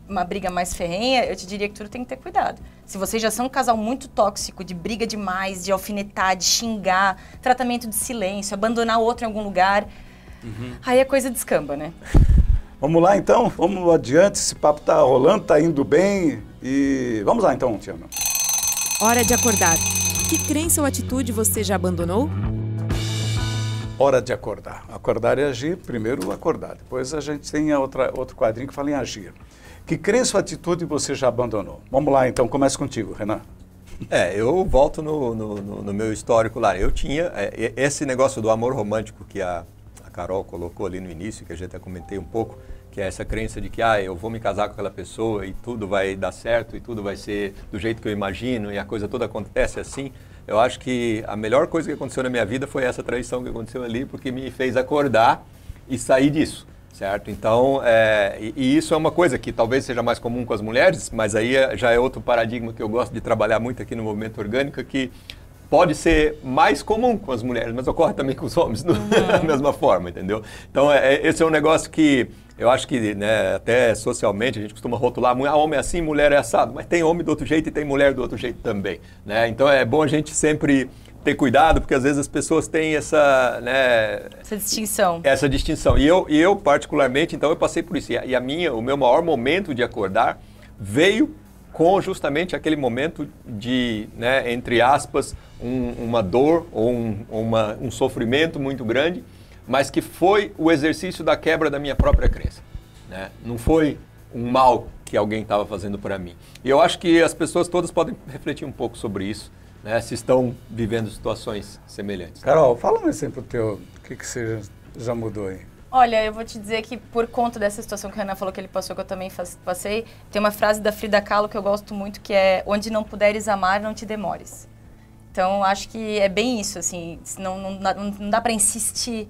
uma briga mais ferrenha, eu te diria que tudo tem que ter cuidado. Se vocês já são um casal muito tóxico, de briga demais, de alfinetar, de xingar, tratamento de silêncio, abandonar o outro em algum lugar, aí a coisa descamba, né? Vamos lá, então? Vamos adiante, esse papo tá rolando, tá indo bem, e vamos lá, então, Tiana. Hora de acordar. Que crença ou atitude você já abandonou? Hora de acordar. Acordar e agir, primeiro acordar. Depois a gente tem outro quadrinho que fala em agir. Que crença ou atitude você já abandonou? Vamos lá, então, começa contigo, Renan. Eu volto no meu histórico lá. Eu tinha esse negócio do amor romântico que a Carol colocou ali no início, que a gente até comentei um pouco, que é essa crença de que eu vou me casar com aquela pessoa e tudo vai dar certo e tudo vai ser do jeito que eu imagino e a coisa toda acontece assim. Eu acho que a melhor coisa que aconteceu na minha vida foi essa traição que aconteceu ali, porque me fez acordar e sair disso, certo? Então, e isso é uma coisa que talvez seja mais comum com as mulheres, mas aí já é outro paradigma que eu gosto de trabalhar muito aqui no Movimento Orgânico, que pode ser mais comum com as mulheres, mas ocorre também com os homens da mesma forma, entendeu? Então, esse é um negócio que eu acho que, né, até socialmente a gente costuma rotular, homem é assim, mulher é assado, mas tem homem do outro jeito e tem mulher do outro jeito também, né? Então, é bom a gente sempre ter cuidado, porque às vezes as pessoas têm essa, né, essa distinção. E eu particularmente, então, eu passei por isso. E o meu maior momento de acordar veio com justamente aquele momento de, né, entre aspas, uma dor ou um sofrimento muito grande, mas que foi o exercício da quebra da minha própria crença, né? Não foi um mal que alguém estava fazendo para mim. E eu acho que as pessoas todas podem refletir um pouco sobre isso, né, se estão vivendo situações semelhantes. Carol, fala um exemplo teu, o que você já mudou aí? Olha, eu vou te dizer que por conta dessa situação que o Renan falou que ele passou, que eu também passei, tem uma frase da Frida Kahlo que eu gosto muito, que é: onde não puderes amar, não te demores. Então, acho que é bem isso, assim, não dá para insistir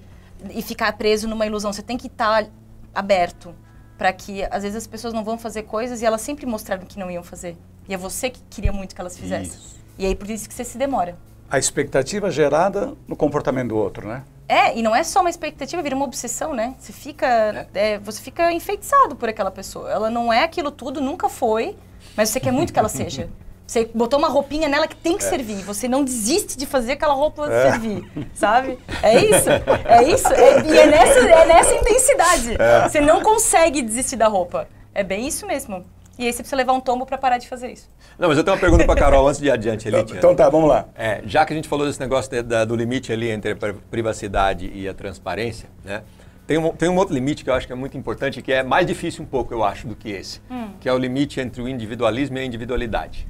e ficar preso numa ilusão. Você tem que estar aberto para que, às vezes, as pessoas não vão fazer coisas e elas sempre mostraram que não iam fazer. E é você que queria muito que elas fizessem. Isso. E aí, por isso que você se demora. A expectativa gerada no comportamento do outro, né? E não é só uma expectativa, vira uma obsessão, né? Você fica enfeitiçado por aquela pessoa. Ela não é aquilo tudo, nunca foi, mas você quer muito que ela seja. Você botou uma roupinha nela que tem que servir. Você não desiste de fazer aquela roupa servir, sabe? É isso. E é nessa intensidade. Você não consegue desistir da roupa. É bem isso mesmo. E aí você precisa levar um tombo para parar de fazer isso. Não, mas eu tenho uma pergunta para a Carol antes de ir adiante. Então tá, vamos lá. Já que a gente falou desse negócio do limite ali entre a privacidade e a transparência, né? Tem um outro limite que eu acho que é muito importante, que é mais difícil um pouco, eu acho, do que esse. Que é o limite entre o individualismo e a individualidade.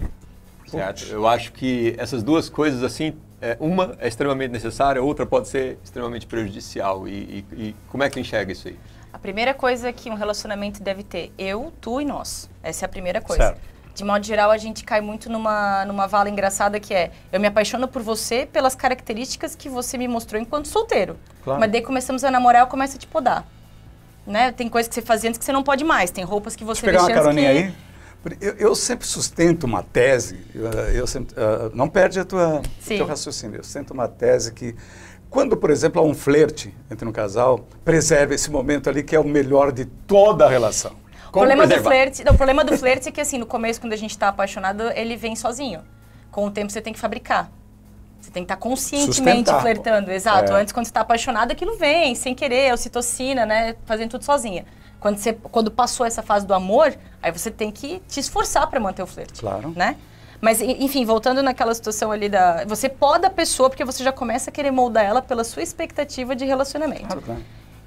Certo? Eu acho que essas duas coisas, assim, uma é extremamente necessária, a outra pode ser extremamente prejudicial. E como é que enxerga isso aí? A primeira coisa que um relacionamento deve ter, eu, tu e nós. Essa é a primeira coisa. Certo. De modo geral, a gente cai muito numa vala engraçada que é: eu me apaixono por você pelas características que você me mostrou enquanto solteiro. Claro. Mas daí começamos a namorar, eu começo a te podar. Né? Tem coisas que você fazia antes que você não pode mais. Tem roupas que você vestia antes que... pegar uma caroninha aí? Eu sempre sustento uma tese, não perde o teu raciocínio, eu sustento uma tese que, quando, por exemplo, há um flerte entre um casal, preserve esse momento ali que é o melhor de toda a relação. O problema do flerte é que, assim, no começo, quando a gente está apaixonado, ele vem sozinho. Com o tempo, você tem que fabricar. Você tem que estar conscientemente flertando. Exato. Antes, quando você está apaixonado, aquilo vem, sem querer, ocitocina, né? Fazendo tudo sozinha. Quando passou essa fase do amor, aí você tem que te esforçar para manter o flerte. Claro. Né? Mas, enfim, voltando naquela situação ali você poda a pessoa porque você já começa a querer moldar ela pela sua expectativa de relacionamento. Claro.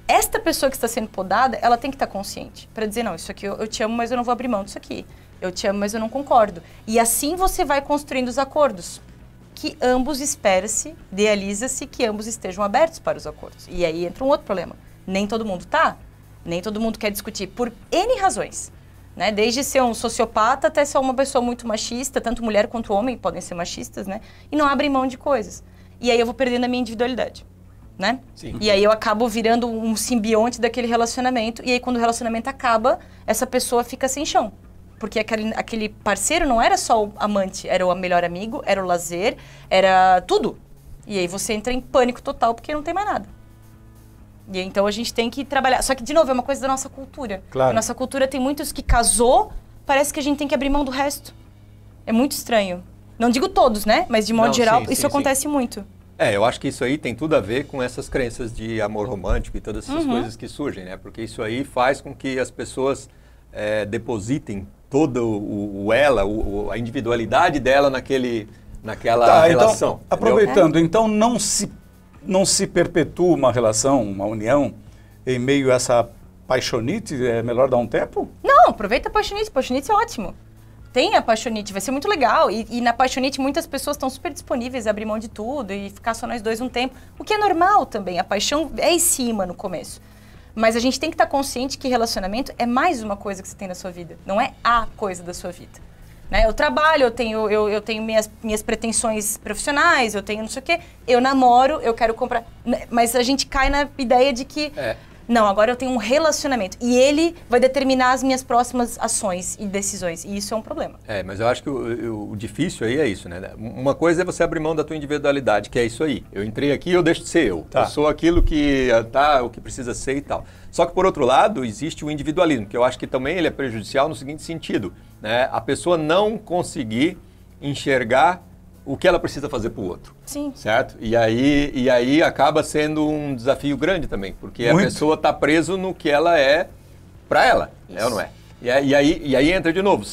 Esta pessoa que está sendo podada, ela tem que estar consciente para dizer: não, isso aqui eu te amo, mas eu não vou abrir mão disso aqui. Eu te amo, mas eu não concordo. E assim você vai construindo os acordos. Que ambos espera-se, idealiza-se que ambos estejam abertos para os acordos. E aí entra um outro problema. Nem todo mundo tá. Nem todo mundo quer discutir, por N razões. Né? Desde ser um sociopata até ser uma pessoa muito machista, tanto mulher quanto homem podem ser machistas, né? E não abrem mão de coisas. E aí eu vou perdendo a minha individualidade, né? Sim. E aí eu acabo virando um simbionte daquele relacionamento, e aí quando o relacionamento acaba, essa pessoa fica sem chão. Porque aquele parceiro não era só o amante, era o melhor amigo, era o lazer, era tudo. E aí você entra em pânico total porque não tem mais nada. E então a gente tem que trabalhar. Só que, de novo, é uma coisa da nossa cultura. Claro. A nossa cultura tem muitos que casou, parece que a gente tem que abrir mão do resto. É muito estranho. Não digo todos, né? Mas de modo geral, isso acontece muito. Eu acho que isso aí tem tudo a ver com essas crenças de amor romântico e todas essas coisas que surgem, né? Porque isso aí faz com que as pessoas depositem todo a individualidade dela naquela relação. Então, aproveitando, então não se perpetua uma relação, uma união, em meio a essa paixonite? É melhor dar um tempo? Não, aproveita a paixonite. Paixonite é ótimo. Tem a paixonite, vai ser muito legal. E na paixonite muitas pessoas estão super disponíveis a abrir mão de tudo e ficar só nós dois um tempo. O que é normal também. A paixão é em cima no começo. Mas a gente tem que estar consciente que relacionamento é mais uma coisa que você tem na sua vida. Não é a coisa da sua vida. Né? Eu trabalho, eu tenho minhas pretensões profissionais, eu tenho não sei o quê. Eu namoro, eu quero comprar... Mas a gente cai na ideia de que... Não, agora eu tenho um relacionamento. E ele vai determinar as minhas próximas ações e decisões. E isso é um problema. Mas eu acho que o difícil aí é isso, né? Uma coisa é você abrir mão da tua individualidade, que é isso aí. Eu entrei aqui, eu deixo de ser eu. Tá. Eu sou aquilo que o que precisa ser e tal. Só que, por outro lado, existe o individualismo, que eu acho que também ele é prejudicial no seguinte sentido, né? A pessoa não conseguir enxergar o que ela precisa fazer para o outro. Sim. Certo? E aí acaba sendo um desafio grande também, porque Muito. a pessoa está presa no que ela é para ela, é ou não é? E aí entra de novo,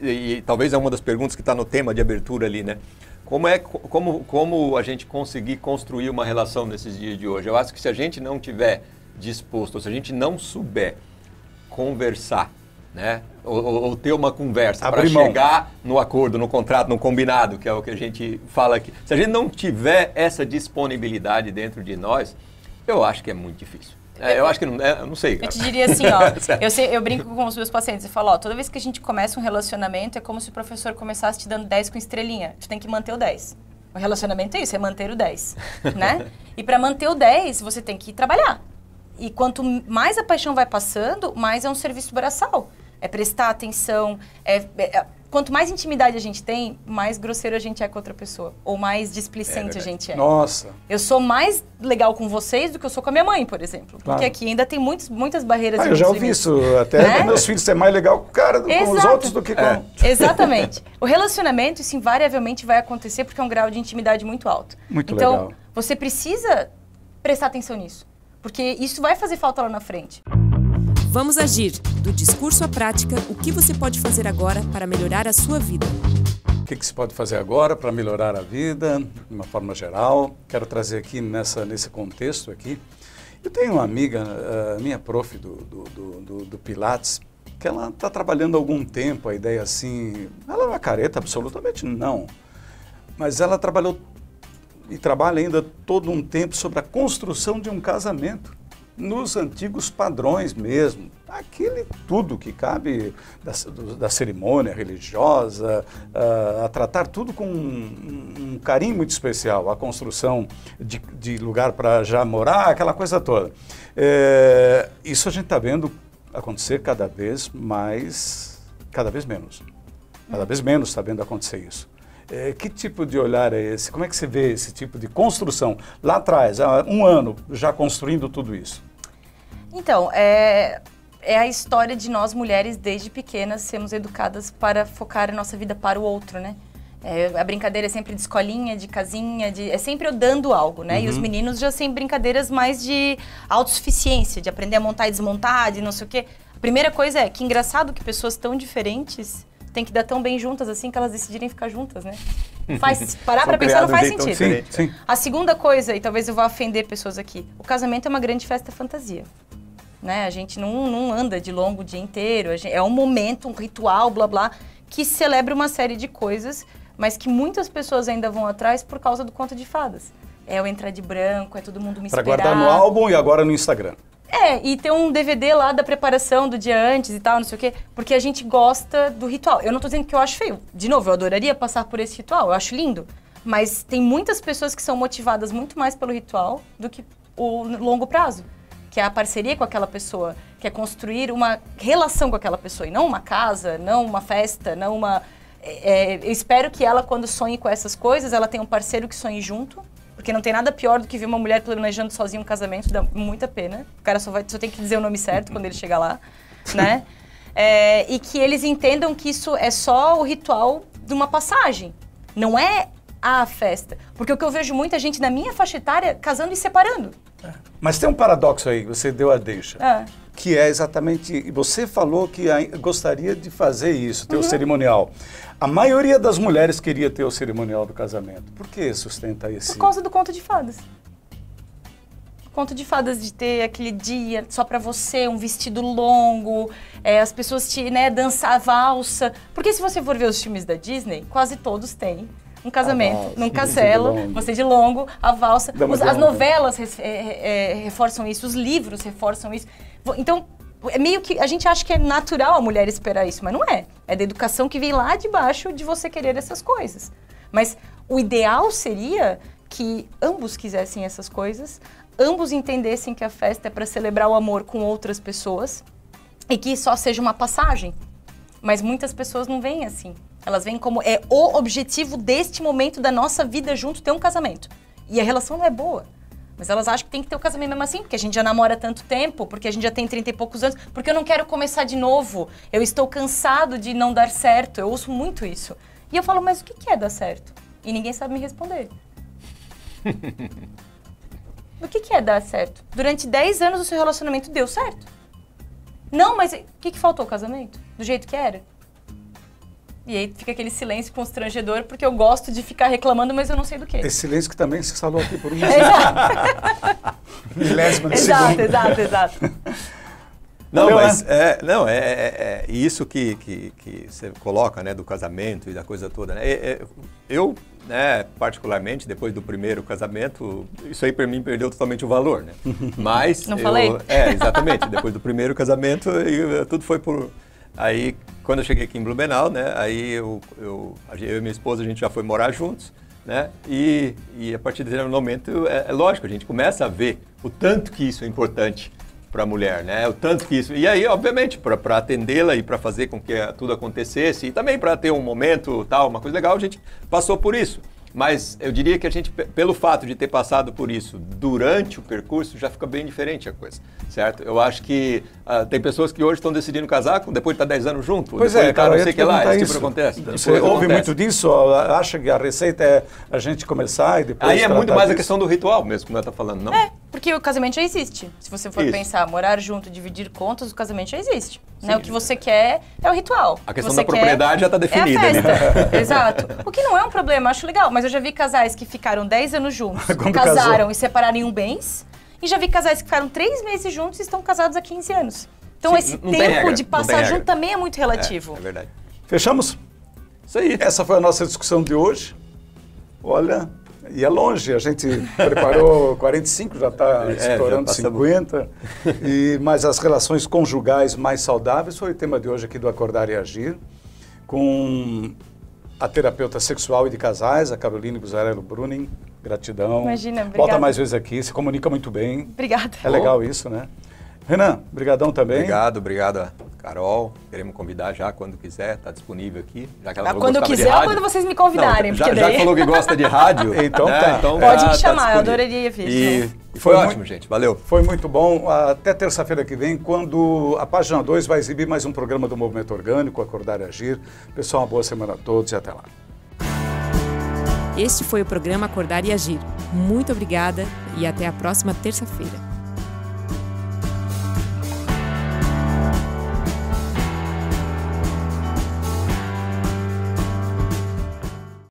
e talvez é uma das perguntas que está no tema de abertura ali, né? Como a gente conseguir construir uma relação nesses dias de hoje? Eu acho que se a gente não tiver disposto, ou se a gente não souber conversar, né? Ou ter uma conversa para chegar no acordo, no contrato, no combinado, que é o que a gente fala aqui. Se a gente não tiver essa disponibilidade dentro de nós, eu acho que é muito difícil. Eu acho que eu não sei. Eu te diria assim, ó, eu brinco com os meus pacientes e falo, ó, toda vez que a gente começa um relacionamento, é como se o professor começasse te dando 10 com estrelinha. Tu tem que manter o 10. O relacionamento é isso, é manter o 10, né? E para manter o 10, você tem que trabalhar. E quanto mais a paixão vai passando, mais é um serviço braçal. É prestar atenção, quanto mais intimidade a gente tem, mais grosseiro a gente é com outra pessoa. Ou mais displicente a gente é. Nossa. Eu sou mais legal com vocês do que eu sou com a minha mãe, por exemplo. Porque Claro. aqui ainda tem muitas barreiras. Eu já ouvi isso, até meus filhos ser mais legal com o cara com os outros do que com... Exatamente. O relacionamento, isso invariavelmente vai acontecer porque é um grau de intimidade muito alto. Muito então, legal. você precisa prestar atenção nisso. Porque isso vai fazer falta lá na frente. Vamos agir. Do discurso à prática, o que você pode fazer agora para melhorar a sua vida? O que se pode fazer agora para melhorar a vida, de uma forma geral? Quero trazer aqui nesse contexto aqui. Eu tenho uma amiga, minha prof do Pilates, que ela está trabalhando há algum tempo a ideia assim... Ela é uma careta? Absolutamente não. Mas ela trabalhou e trabalha ainda todo um tempo sobre a construção de um casamento. Nos antigos padrões mesmo, aquele tudo que cabe da cerimônia religiosa, a tratar tudo com um carinho muito especial, a construção de lugar para já morar, aquela coisa toda. Isso a gente está vendo acontecer cada vez menos. Cada vez menos está vendo acontecer isso. Que tipo de olhar é esse? Como é que você vê esse tipo de construção? Lá atrás, há um ano, já construindo tudo isso. Então, é a história de nós mulheres, desde pequenas, sermos educadas para focar a nossa vida para o outro, né? A brincadeira é sempre de escolinha, de casinha, é sempre eu dando algo, né? Uhum. E os meninos já têm brincadeiras mais de autossuficiência, de aprender a montar e desmontar, de não sei o quê. A primeira coisa é que engraçado que pessoas tão diferentes têm que dar tão bem juntas assim que elas decidirem ficar juntas, né? Parar pra pensar não faz sentido. Sim, sim. A segunda coisa, e talvez eu vá ofender pessoas aqui, o casamento é uma grande festa fantasia. Né? A gente não anda de longo o dia inteiro, é um momento, um ritual, blá blá, que celebra uma série de coisas, mas que muitas pessoas ainda vão atrás por causa do conto de fadas. É o entrar de branco, é todo mundo me esperar. Para guardar no álbum e agora no Instagram. E ter um DVD lá da preparação do dia antes e tal, não sei o quê, porque a gente gosta do ritual. Eu não tô dizendo que eu acho feio. De novo, eu adoraria passar por esse ritual, eu acho lindo. Mas tem muitas pessoas que são motivadas muito mais pelo ritual do que o longo prazo, que é a parceria com aquela pessoa, que é construir uma relação com aquela pessoa, e não uma casa, não uma festa, não uma... eu espero que ela, quando sonhe com essas coisas, ela tenha um parceiro que sonhe junto, porque não tem nada pior do que ver uma mulher planejando sozinha um casamento, dá muita pena. O cara só tem que dizer o nome certo quando ele chegar lá, né? E que eles entendam que isso é só o ritual de uma passagem, não é a festa. Porque o que eu vejo muita gente na minha faixa etária casando e separando. Mas tem um paradoxo aí, você deu a deixa, que é exatamente, você falou que gostaria de fazer isso, ter o cerimonial. A maioria das mulheres queria ter o cerimonial do casamento. Por que sustenta esse... Por causa do conto de fadas. Conto de fadas, de ter aquele dia só pra você, um vestido longo, as pessoas dançar a valsa. Porque se você for ver os filmes da Disney, quase todos têm um casamento, num castelo, você de longo, a valsa. As novelas reforçam isso, os livros reforçam isso. Então, é meio que a gente acha que é natural a mulher esperar isso, mas não é. É da educação que vem lá de baixo de você querer essas coisas. Mas o ideal seria que ambos quisessem essas coisas, ambos entendessem que a festa é para celebrar o amor com outras pessoas e que só seja uma passagem. Mas muitas pessoas não veem assim. Elas veem como é o objetivo deste momento da nossa vida junto ter um casamento. E a relação não é boa. Mas elas acham que tem que ter o casamento mesmo assim, porque a gente já namora há tanto tempo, porque a gente já tem 30 e poucos anos, porque eu não quero começar de novo, eu estou cansado de não dar certo, eu ouço muito isso. E eu falo, mas o que é dar certo? E ninguém sabe me responder. O que é dar certo? Durante 10 anos o seu relacionamento deu certo? Não, mas o que faltou o casamento? Do jeito que era? E aí fica aquele silêncio constrangedor, porque eu gosto de ficar reclamando, mas eu não sei do que. Esse silêncio que também se instalou aqui por um milésimo de segundo. Exato. Não, mas isso que você coloca, né, do casamento e da coisa toda, né? Eu, né, particularmente, depois do primeiro casamento, isso aí para mim perdeu totalmente o valor, né? Mas não falei? Exatamente. Depois do primeiro casamento, tudo foi por... Aí, quando eu cheguei aqui em Blumenau, né, aí eu e minha esposa, a gente já foi morar juntos, né, e a partir desse momento, é lógico, a gente começa a ver o tanto que isso é importante para a mulher, né, o tanto que isso... E aí, obviamente, para atendê-la e para fazer com que tudo acontecesse, e também para ter um momento, tal, uma coisa legal, a gente passou por isso. Mas eu diria que a gente, pelo fato de ter passado por isso durante o percurso, já fica bem diferente a coisa, certo? Eu acho que tem pessoas que hoje estão decidindo casar depois de estar 10 anos junto, pois depois de estar cara, não sei o que lá, esse tipo acontece. Você ouve muito disso? Acha que a receita é a gente começar e depois... Aí é muito mais a questão do ritual mesmo, como ela está falando, não? Porque o casamento já existe. Se você for pensar, morar junto, dividir contas, o casamento já existe. Né? O que você quer é o ritual. A questão da propriedade já está definida, é a festa. né? Exato. O que não é um problema, acho legal. Mas eu já vi casais que ficaram 10 anos juntos, casaram e separaram em bens. E já vi casais que ficaram 3 meses juntos e estão casados há 15 anos. Então esse tempo de passar junto também é muito relativo. É verdade. Fechamos? Isso aí. Essa foi a nossa discussão de hoje. Olha... E é longe, a gente preparou 45, já está estourando 50. Mas as relações conjugais mais saudáveis foi o tema de hoje aqui do Acordar e Agir, com a terapeuta sexual e de casais, a Caroline Buzzarello Bruning. Gratidão. Imagina, obrigada. Volta mais vezes aqui, se comunica muito bem. Obrigada. É legal isso, né? Renan, brigadão também. Obrigado, Carol. Queremos convidar já quando quiser, está disponível aqui. Já que ela quando eu quiser ou quando vocês me convidarem. Não, já falou que gosta de rádio. Então, né? tá. Então pode me chamar, eu adoraria vir. E foi ótimo, gente. Valeu. Foi muito bom. Até terça-feira que vem, quando a página 2 vai exibir mais um programa do Movimento Orgânico, Acordar e Agir. Pessoal, uma boa semana a todos e até lá. Este foi o programa Acordar e Agir. Muito obrigada e até a próxima terça-feira.